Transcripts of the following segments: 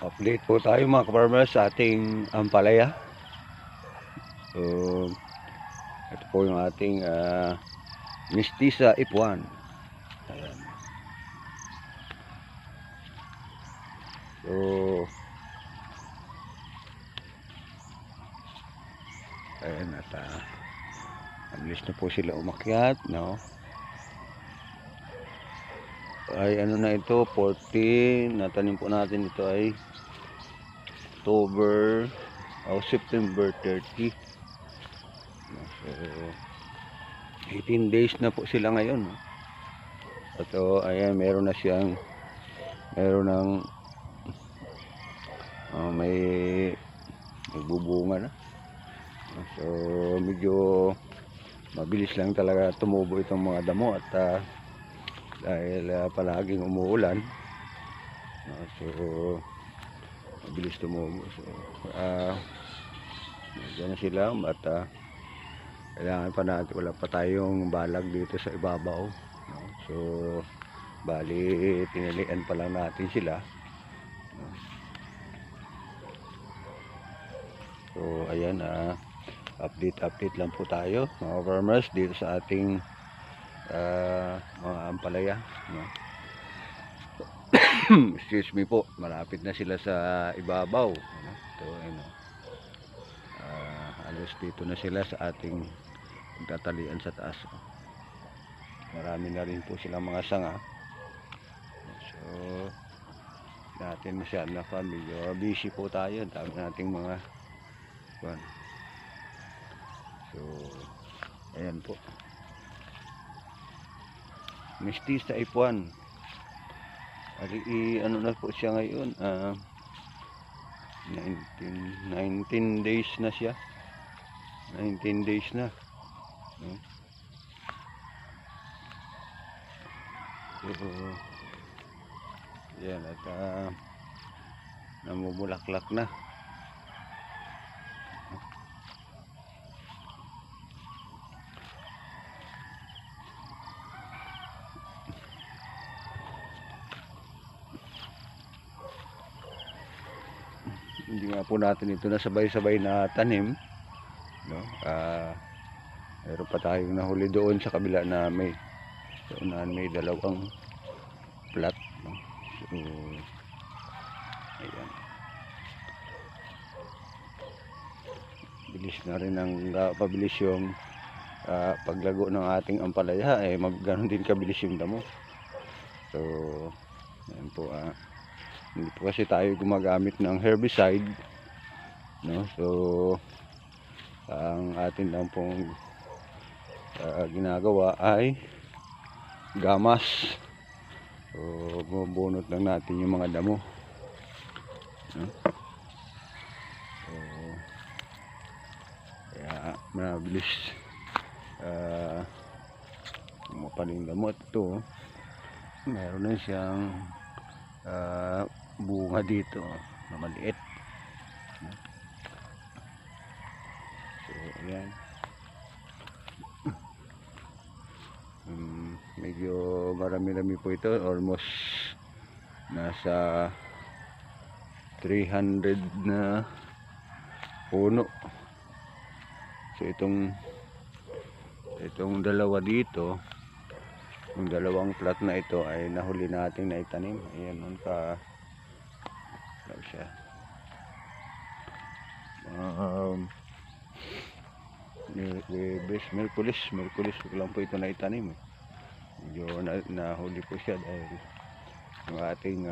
Update po tayo mga ka-farmers sa ating ampalaya. So, ito po yung ating Mestiza F1. Ayan. So, ayan at mabilis na po sila umakyat, no? Ay ano na ito, 14, natanim po natin ito ay September 30. So 18 days na po sila ngayon. So ayan, meron ng may nagbubunga na. So medyo mabilis lang talaga tumubo itong mga damo at dahil palaging umuulan, so mabilis tumubo. So dyan na sila at kailangan pa natin, wala pa tayong balag dito sa ibabaw, no? So bali tinalian pa lang natin sila, no? So ayan, update lang po tayo mga farmers dito sa ating mga ampalaya, no? Excuse me po, malapit na sila sa ibabaw, no? So ano, halos dito na sila sa ating tatalian sa taas. Marami na rin po silang mga sanga. So natin masyado na medyo busy po tayo, dami nating mga kuwan. So ayan po, Mestiza F1. Ano na po siya ngayon, 19 days na siya. 19 days na, no? So yan, at namumulaklak na. Hindi nga po natin ito na sabay-sabay na tanim, no? Meron pa tayong nahuli doon sa kabila na may dalawang plat, no? So ayan, bilis na rin ang pabilis yung paglago ng ating ampalaya, ganoon din kabilis yung damo. So ayan po, hindi po kasi tayo gumagamit ng herbicide, no? So ang atin lang pong ginagawa ay gamas. So bubunot lang natin yung mga damo, no? So kaya mabilis mapaling damo. At ito, meron na siyang bunga dito na maliit. So ayan, medyo marami-rami po ito, almost nasa 300 na puno. So itong dalawa dito, yung dalawang plat na ito ay nahuli natin na itanim. Ayan, nun ka siya. Merkulis lang po ito na itanim. Medyo nahuli po siya dahil yung ating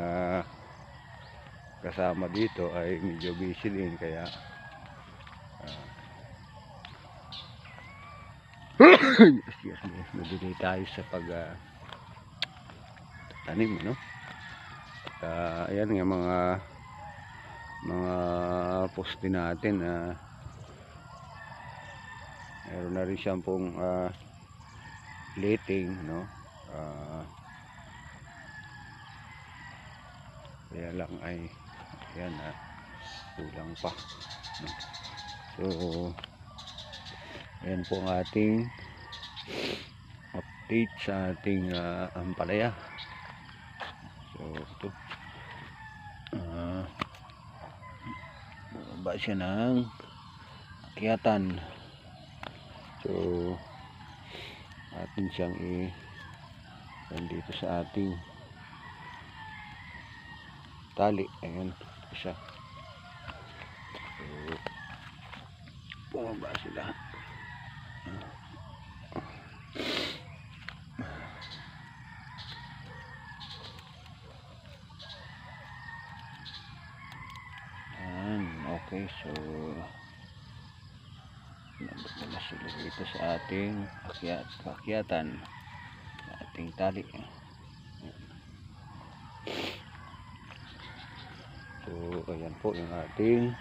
kasama dito ay medyo busy din, kaya nabili tayo sa tanim, no? At ayan nga mga poste natin, meron na rin siyang pong plating, no? Kaya lang ay ayan, kulang pa, no? So ayan po ang ating update sa ating ampalaya. So ito, baba siya ng akyatan. So atin siyang nandito sa ating tali. Ayan siya. So bumaba sila. Okay, so nandito na sila dito sa ating akyatan, ating tali. So ayan po yung ating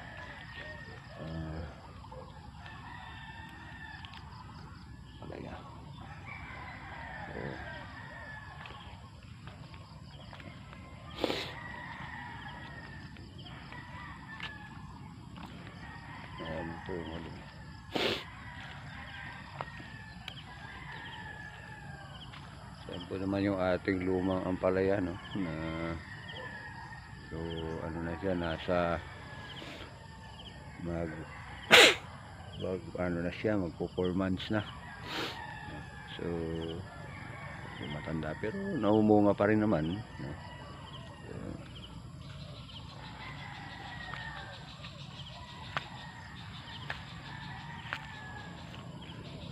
palaya. So ayan po yung ulit. Ayan po naman yung ating lumang ampalaya, no? Na so ano na siya, nasa ano na siya, magpo 4 months na. So matanda pero naumunga pa rin naman, no?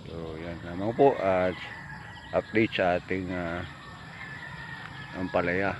So yan naman po at update sa ating ampalaya.